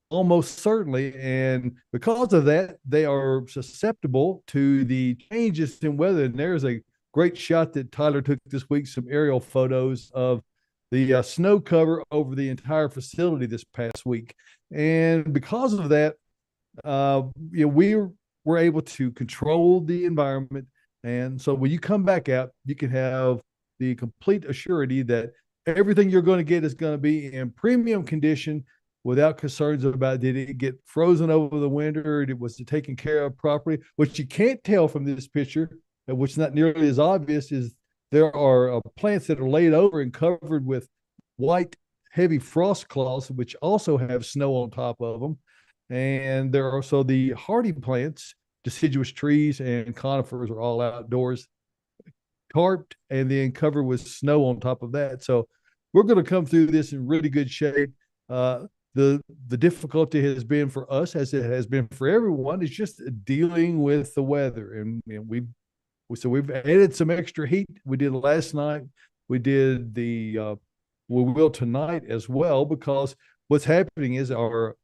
almost certainly. And because of that, they are susceptible to the changes in weather. And there's a great shot that Tyler took this week, some aerial photos of the snow cover over the entire facility this past week. And because of that, we were able to control the environment. And so when you come back out, you can have the complete assurity that everything you're going to get is going to be in premium condition without concerns about did it get frozen over the winter, was it taken care of properly. What you can't tell from this picture, which is not nearly as obvious, is there are plants that are laid over and covered with white heavy frost cloths, which also have snow on top of them. And there are also the hardy plants, deciduous trees and conifers are all outdoors, tarped and then covered with snow on top of that. So we're going to come through this in really good shape. The difficulty has been for us, as it has been for everyone, is just dealing with the weather. And we've added some extra heat. We did last night. We did we will tonight as well, because what's happening is our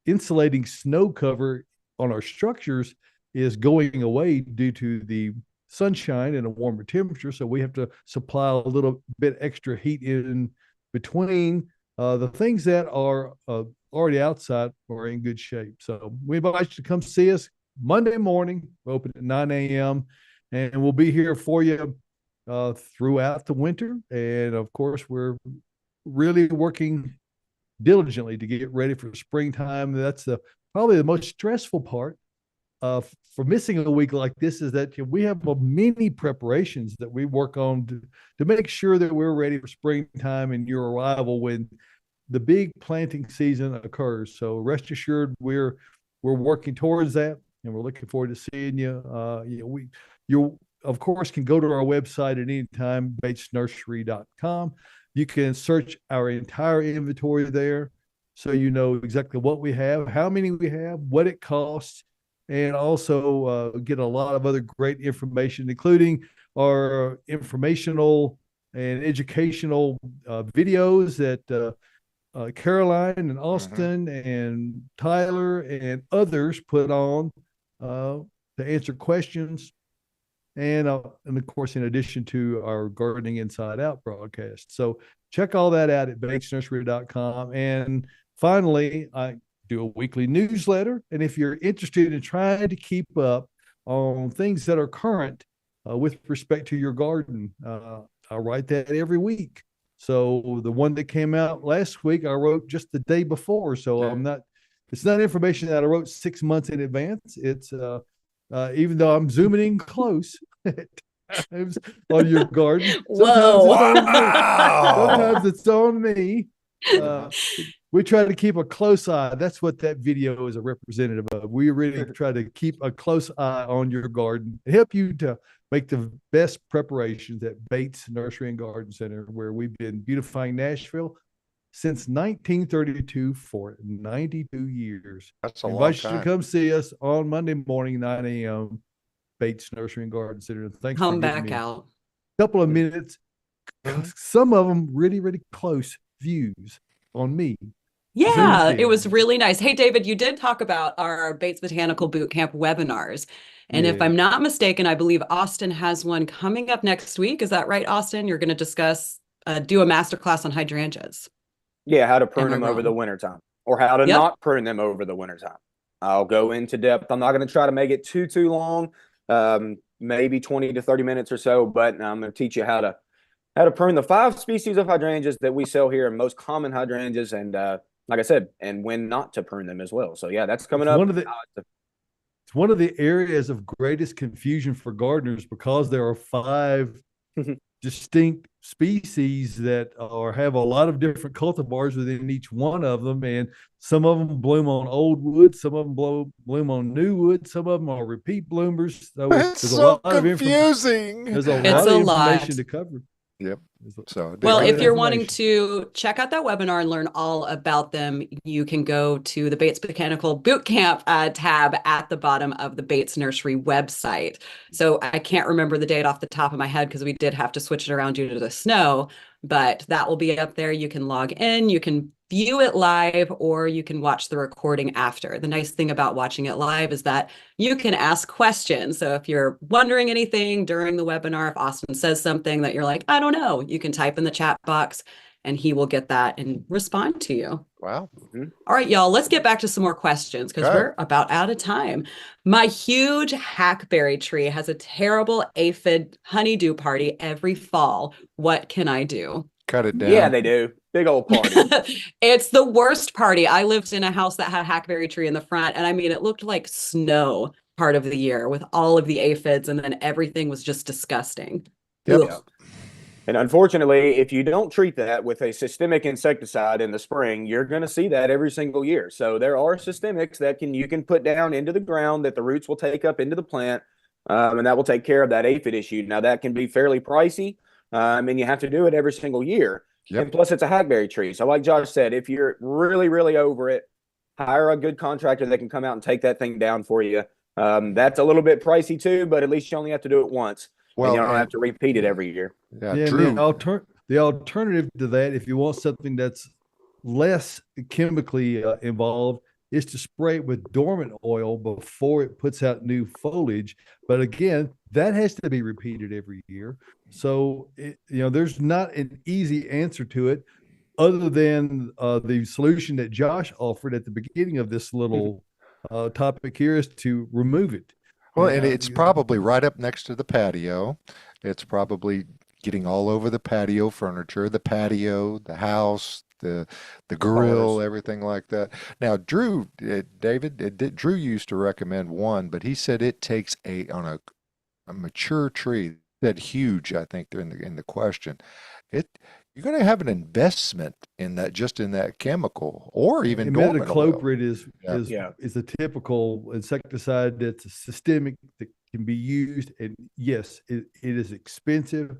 insulating snow cover on our structures is going away due to the sunshine and a warmer temperature. So we have to supply a little bit extra heat in between. The things that are already outside are in good shape. So we invite you to come see us Monday morning. We're open at 9 a.m. and we'll be here for you throughout the winter. And of course, we're really working diligently to get ready for springtime. That's probably the most stressful part for missing a week like this, is that we have many preparations that we work on to make sure that we're ready for springtime and your arrival when the big planting season occurs. So rest assured, we're working towards that, and we're looking forward to seeing you. You of course can go to our website at any time, batesnursery.com. You can search our entire inventory there, so you know exactly what we have, how many we have, what it costs, and also get a lot of other great information, including our informational and educational videos that Caroline and Austin and Tyler and others put on to answer questions. And of course, in addition to our Gardening Inside Out broadcast. So check all that out at batesnursery.com. And finally, I do a weekly newsletter. And if you're interested in trying to keep up on things that are current with respect to your garden, I write that every week. So the one that came out last week, I wrote just the day before. So it's not information that I wrote 6 months in advance. It's even though I'm zooming in close at times on your garden. Sometimes it's on me. We try to keep a close eye. That's what that video is a representative of. We really try to keep a close eye on your garden, help you to make the best preparations at Bates Nursery and Garden Center, where we've been beautifying Nashville since 1932 for 92 years. That's a long long time. time. You to come see us on Monday morning, 9 a.m., Bates Nursery and Garden Center. Thanks Come for back giving me out. a couple of minutes. Some of them really, really close views on me. Yeah, Zoom it was in. really nice. Hey, David, you did talk about our Bates Botanical Boot Camp webinars. And if Yeah. I'm not mistaken, I believe Austin has one coming up next week. Is that right, Austin? You're going to discuss, do a masterclass on hydrangeas. Yeah, how to prune Am I them over wrong? the wintertime, or how to Yep. not prune them over the wintertime. I'll go into depth. I'm not going to try to make it too long, maybe 20 to 30 minutes or so, but I'm going to teach you how to prune the 5 species of hydrangeas that we sell here, and most common hydrangeas, and like I said, and when not to prune them as well. So yeah, that's coming It's up. It's one of the areas of greatest confusion for gardeners because there are 5 distinct species that have a lot of different cultivars within each one of them, and some of them bloom on old wood, some of them bloom on new wood, some of them are repeat bloomers. So It's there's a so lot of confusing. There's a It's lot a of lot. information to cover. Yep. So Well, Good if you're wanting information. to check out that webinar and learn all about them, you can go to the Bates Botanical Bootcamp tab at the bottom of the Bates Nursery website. So I can't remember the date off the top of my head because we did have to switch it around due to the snow, but that will be up there. You can log in, you can view it live, or you can watch the recording after. The nice thing about watching it live is that you can ask questions. So if you're wondering anything during the webinar, if Austin says something that you're like, I don't know, you can type in the chat box and he will get that and respond to you. Wow. All right, y'all, let's get back to some more questions because Okay. we're about out of time. My huge hackberry tree has a terrible aphid honeydew party every fall. What can I do? Cut it down. Yeah, they do. Big old party. It's the worst party. I lived in a house that had a hackberry tree in the front, and I mean, it looked like snow part of the year with all of the aphids, and then everything was just disgusting. Yep. Ugh. And unfortunately, if you don't treat that with a systemic insecticide in the spring, you're going to see that every single year. So there are systemics that you can put down into the ground that the roots will take up into the plant, and that will take care of that aphid issue. Now, that can be fairly pricey, and you have to do it every single year. Yep. And plus, it's a hackberry tree. So like Josh said, if you're really, really over it, hire a good contractor that can come out and take that thing down for you. That's a little bit pricey too, but at least you only have to do it once. Well, and you don't have to repeat it every year. Yeah, Yeah, Drew. the alternative to that, if you want something that's less chemically involved, is to spray it with dormant oil before it puts out new foliage. But again, that has to be repeated every year. So, there's not an easy answer to it other than the solution that Josh offered at the beginning of this little topic here is to remove it. Well, and it's probably right up next to the patio. It's probably getting all over the patio furniture, the patio, the house, the grill, everything like that. Now, Drew, Drew used to recommend one, but he said it takes on a mature tree that huge. I think they're in the question. You're going to have an investment in that, just in that chemical, or even dormant oil. Imidacloprid is a typical insecticide that's systemic that can be used, and yes, it is expensive.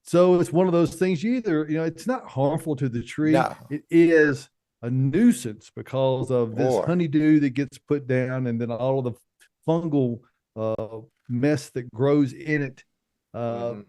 So it's one of those things. It's not harmful to the tree. No. It is a nuisance because of this honeydew that gets put down, and then all of the fungal mess that grows in it.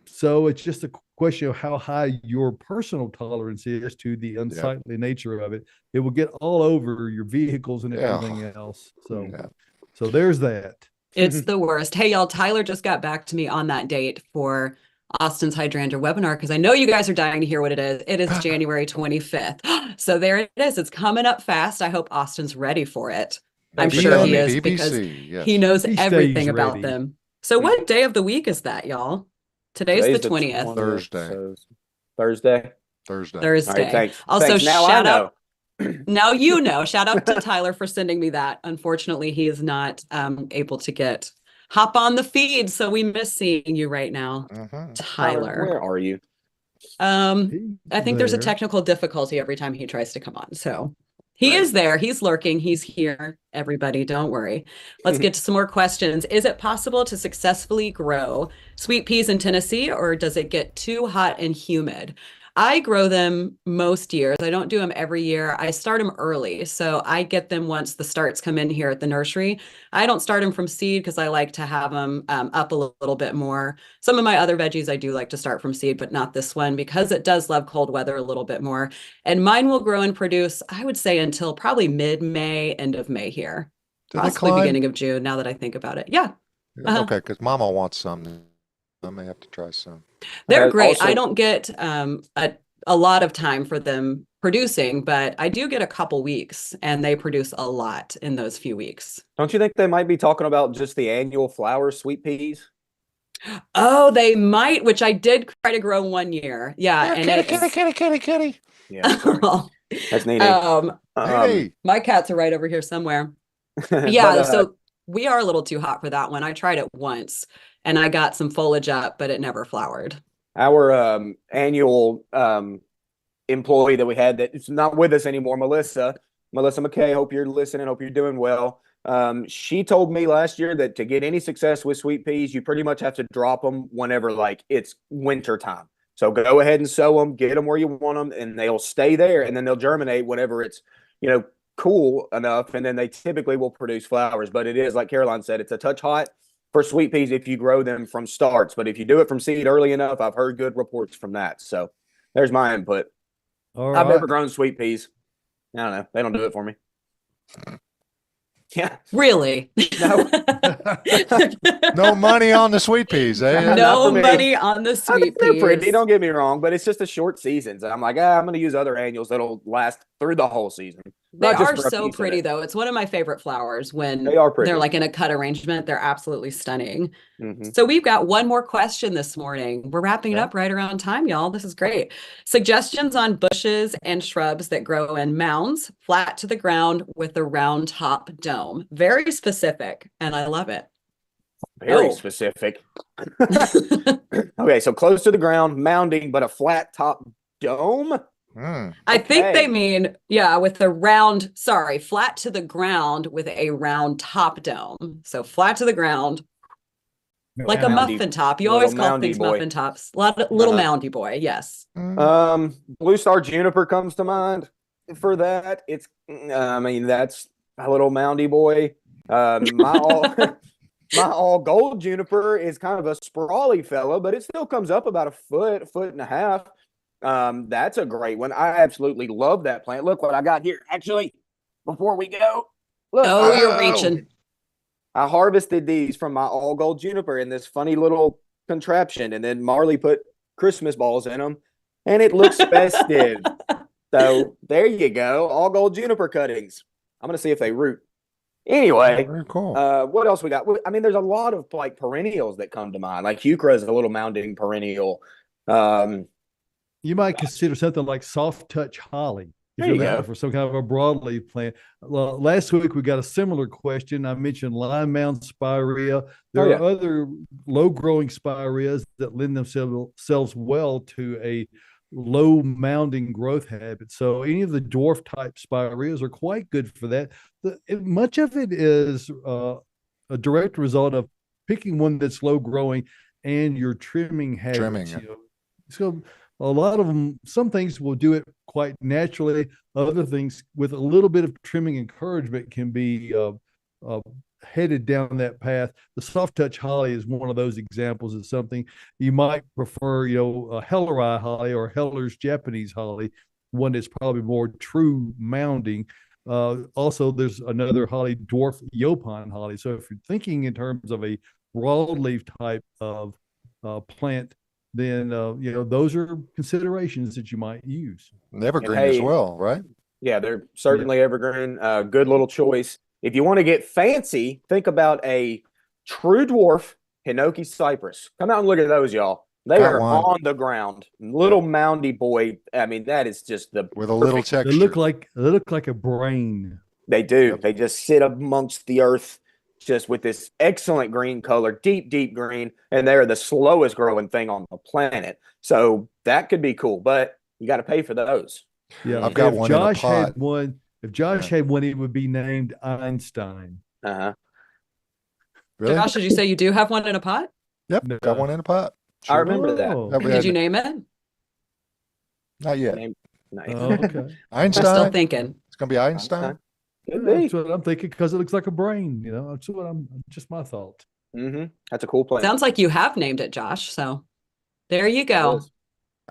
So it's just a question of how high your personal tolerance is to the unsightly nature of it. It will get all over your vehicles and everything else. So there's that. It's the worst. Hey, y'all, Tyler just got back to me on that date for Austin's hydrangea webinar because I know you guys are dying to hear what it is. It is January 25th. So there it is. It's coming up fast. I hope Austin's ready for it. I'm sure he is because he knows everything about them. So what day of the week is that, y'all? Today's the 20th. Thursday. Thursday. All right, thanks. Also, thanks. Now shout I know. out. Now you know. Shout out to Tyler for sending me that. Unfortunately, he is not able to hop on the feed, so we miss seeing you right now, Tyler. Where are you? I think there's a technical difficulty every time he tries to come on. So he is there. He's lurking. He's here. Everybody, don't worry. Let's get to some more questions. Is it possible to successfully grow sweet peas in Tennessee, or does it get too hot and humid? I grow them most years. I don't do them every year. I start them early. So I get them once the starts come in here at the nursery. I don't start them from seed because I like to have them up a little bit more. Some of my other veggies I do like to start from seed, but not this one because it does love cold weather a little bit more. And mine will grow and produce, I would say, until probably mid-May, end of May here. Possibly beginning of June, now that I think about it. Yeah. Okay, because Mama wants some. I may have to try some. They're great. I don't get a lot of time for them producing, but I do get a couple weeks and they produce a lot in those few weeks. Don't you think they might be talking about just the annual flower sweet peas? Oh, they might, which I did try to grow one year. Yeah. And kitty. Yeah, that's neat. Hey. My cats are right over here somewhere. Yeah, so we are a little too hot for that one. I tried it once and I got some foliage up, but it never flowered. Our annual employee that we had that's not with us anymore, Melissa McKay, hope you're listening, hope you're doing well. She told me last year that to get any success with sweet peas, you pretty much have to drop them whenever like it's winter time. So go ahead and sow them, get them where you want them, and they'll stay there, and then they'll germinate whenever it's, cool enough, and then they typically will produce flowers. But it is, like Caroline said, it's a touch hot for sweet peas if you grow them from starts. But if you do it from seed early enough, I've heard good reports from that. So there's my input. All I've right. never grown sweet peas. I don't know. They don't do it for me. Yeah. Really? No. No money on the sweet peas, eh? No money on the sweet They're peas. pretty, don't get me wrong, but it's just a short season. So I'm like, I'm going to use other annuals that'll last through the whole season. They are so pretty, though. It's one of my favorite flowers when they're like in a cut arrangement. They're absolutely stunning. Mm-hmm. So we've got one more question this morning. We're wrapping it up right around time, y'all. This is great. Suggestions on bushes and shrubs that grow in mounds, flat to the ground with a round top dome. Very specific, and I love it. Very specific. Okay, so close to the ground, mounding, but a flat top dome? I think they mean, with a round, flat to the ground with a round top dome. So flat to the ground, like a muffin top. You always call things muffin tops. Little moundy boy, yes. Blue Star Juniper comes to mind for that. It's, that's a little moundy boy. My all gold juniper is kind of a sprawly fella, but it still comes up about a foot and a half. That's a great one. I absolutely love that plant. Look what I got here. Actually, before we go, look. Oh, you're reaching. I harvested these from my all gold juniper in this funny little contraption, and then Marley put Christmas balls in them, and it looks festive. So there you go. All gold juniper cuttings. I'm going to see if they root. Anyway, very cool. What else we got? I mean, there's a lot of like perennials that come to mind. Like heuchera is a little mounding perennial. You might consider something like soft touch holly if you're looking for some kind of a broadleaf plant. Last week we got a similar question. I mentioned line mound spirea. There are other low growing spireas that lend themselves well to a low mounding growth habit. So any of the dwarf type spireas are quite good for that. Much of it is a direct result of picking one that's low growing and your trimming habits. So a lot of them, some things will do it quite naturally. Other things with a little bit of trimming encouragement can be headed down that path. The soft touch holly is one of those examples of something you might prefer, a Helleri holly or Heller's Japanese holly, one that's probably more true mounding. Also, there's another holly, dwarf Yopon holly. So if you're thinking in terms of a broadleaf type of plant, then those are considerations that you might use. Evergreen as well, right? Yeah, they're certainly evergreen. Good little choice. If you want to get fancy, think about a true dwarf Hinoki cypress. Come out and look at those, y'all. They are on the ground. Little moundy boy. I mean, that is just with a little texture. They look like a brain. They do. Yep. They just sit amongst the earth, just with this excellent green color, deep, deep green, and they're the slowest growing thing on the planet. So that could be cool, but you got to pay for those. Yeah, I've got one in a pot. If Josh had one, it would be named Einstein. Uh-huh. Really? Josh, did you say you do have one in a pot? Yep, got one in a pot. Sure. I remember that. Did you name it? Not yet. Nice. Oh, okay. Einstein. We're still thinking. It's gonna be Einstein. That's what I'm thinking, because it looks like a brain. That's what just my thought. Mm-hmm. That's a cool plan. Sounds like you have named it, Josh. So there you go.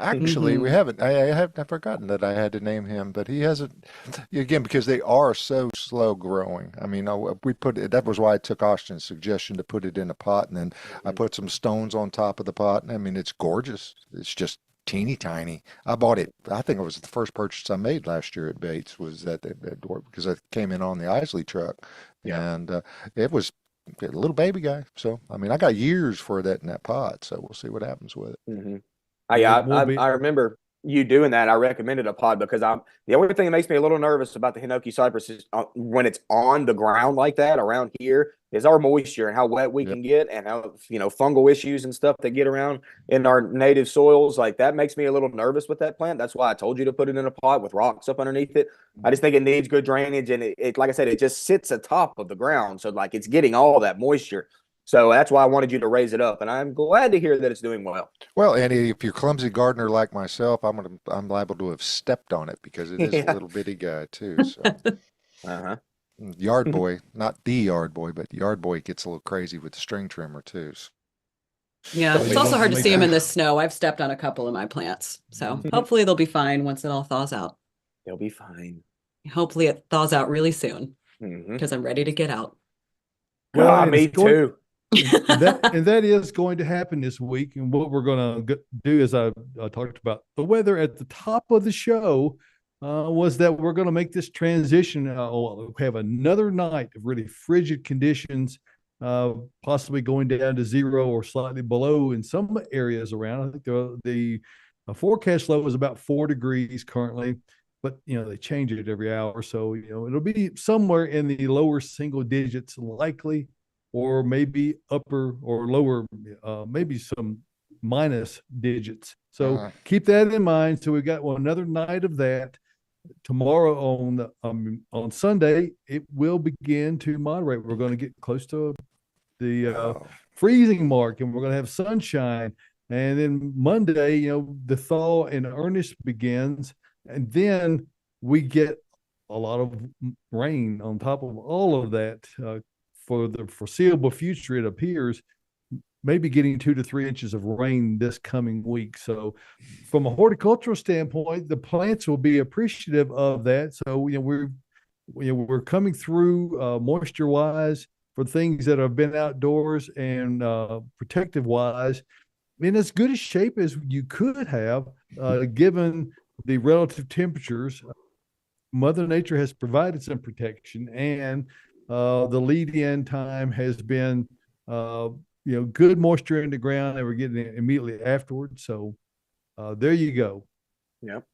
Actually, we haven't. I've forgotten that I had to name him, but he hasn't. Again, because they are so slow growing. I mean, we put it. That was why I took Austin's suggestion to put it in a pot, and then I put some stones on top of the pot. And I mean, it's gorgeous. It's just teeny tiny. I bought it. I think it was the first purchase I made last year at Bates, was that because I came in on the Isley truck, and it was a little baby guy. So I mean, I got years for that in that pot. So we'll see what happens with it. Mm-hmm. I remember you doing that. I recommended a pod because the only thing that makes me a little nervous about the Hinoki cypress is when it's on the ground like that around here is our moisture and how wet we can get, and how fungal issues and stuff that get around in our native soils. Like, that makes me a little nervous with that plant. That's why I told you to put it in a pot with rocks up underneath it. I just think it needs good drainage, and it like I said, it just sits atop of the ground, so like it's getting all that moisture. So that's why I wanted you to raise it up, and I'm glad to hear that it's doing well. Well, Andy, if you're a clumsy gardener like myself, I'm liable to have stepped on it, because it is a little bitty guy too. So, Yard boy, not the yard boy, but yard boy gets a little crazy with the string trimmer too. So. Yeah, it's also hard to see them in the snow. I've stepped on a couple of my plants, so hopefully they'll be fine once it all thaws out. They'll be fine. Hopefully it thaws out really soon, because I'm ready to get out. Well, me too. and that is going to happen this week. And what we're going to do, as I talked about the weather at the top of the show, was that we're going to make this transition. We'll have another night of really frigid conditions, possibly going down to 0 or slightly below in some areas around. I think the forecast low is about 4 degrees currently, but they change it every hour. So it'll be somewhere in the lower single digits likely, or maybe upper or lower, maybe some minus digits. So keep that in mind. So we've got another night of that. Tomorrow on Sunday, it will begin to moderate. We're going to get close to the freezing mark, and we're going to have sunshine. And then Monday, the thaw in earnest begins, and then we get a lot of rain on top of all of that. For the foreseeable future, it appears, maybe getting 2 to 3 inches of rain this coming week. So from a horticultural standpoint, the plants will be appreciative of that. So we're coming through moisture wise for things that have been outdoors, and protective wise in as good a shape as you could have, given the relative temperatures. Mother Nature has provided some protection, and the lead-in time has been, good moisture in the ground, and we're getting it immediately afterwards. So there you go. Yep.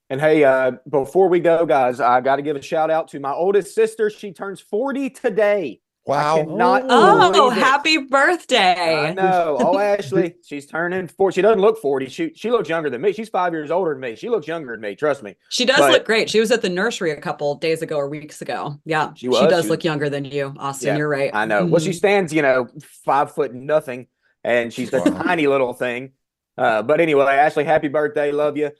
And hey, before we go, guys, I got to give a shout out to my oldest sister. She turns 40 today. Wow. Happy birthday. I know. Oh, Ashley, she's turning 40. She doesn't look 40. She looks younger than me. She's 5 years older than me. She looks younger than me. Trust me. She does look great. She was at the nursery a couple days ago or weeks ago. Yeah. She does look younger than you, Austin. Yeah, you're right. I know. Well, she stands, 5 foot nothing, and she's a tiny little thing. But anyway, Ashley, happy birthday. Love you.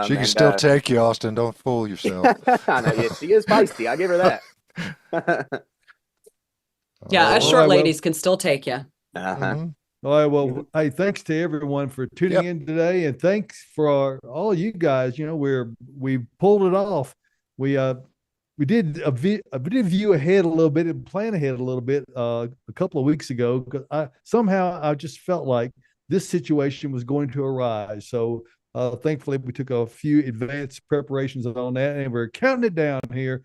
She can still take you, Austin. Don't fool yourself. I know. Yeah, she is feisty. I give her that. Yeah, us short ladies can still take you. All right. Well, hey, thanks to everyone for tuning in today, and thanks for all you guys. We pulled it off. We we did view ahead a little bit and plan ahead a little bit a couple of weeks ago, because I just felt like this situation was going to arise. So thankfully we took a few advanced preparations on that, and we're counting it down here.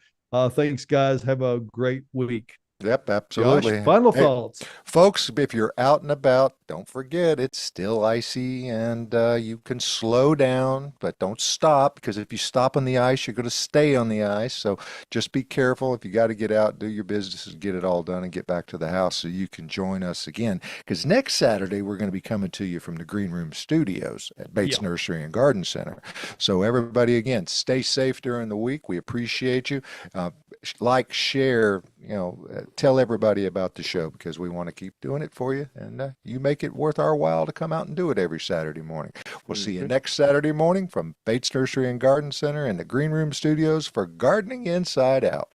Thanks, guys. Have a great week. Yep, absolutely. Josh, final Hey, thoughts. folks, if you're out and about, don't forget it's still icy, and you can slow down, but don't stop, because if you stop on the ice, you're going to stay on the ice. So just be careful. If you got to get out, do your business, and get it all done and get back to the house so you can join us again. Because next Saturday, we're going to be coming to you from the Green Room Studios at Bates Yeah. Nursery and Garden Center. So everybody, again, stay safe during the week. We appreciate you. Like, share, tell everybody about the show, because we want to keep doing it for you, and you make it worth our while to come out and do it every Saturday morning. We'll see you next Saturday morning from Bates Nursery and Garden Center in the Green Room Studios for Gardening Inside Out.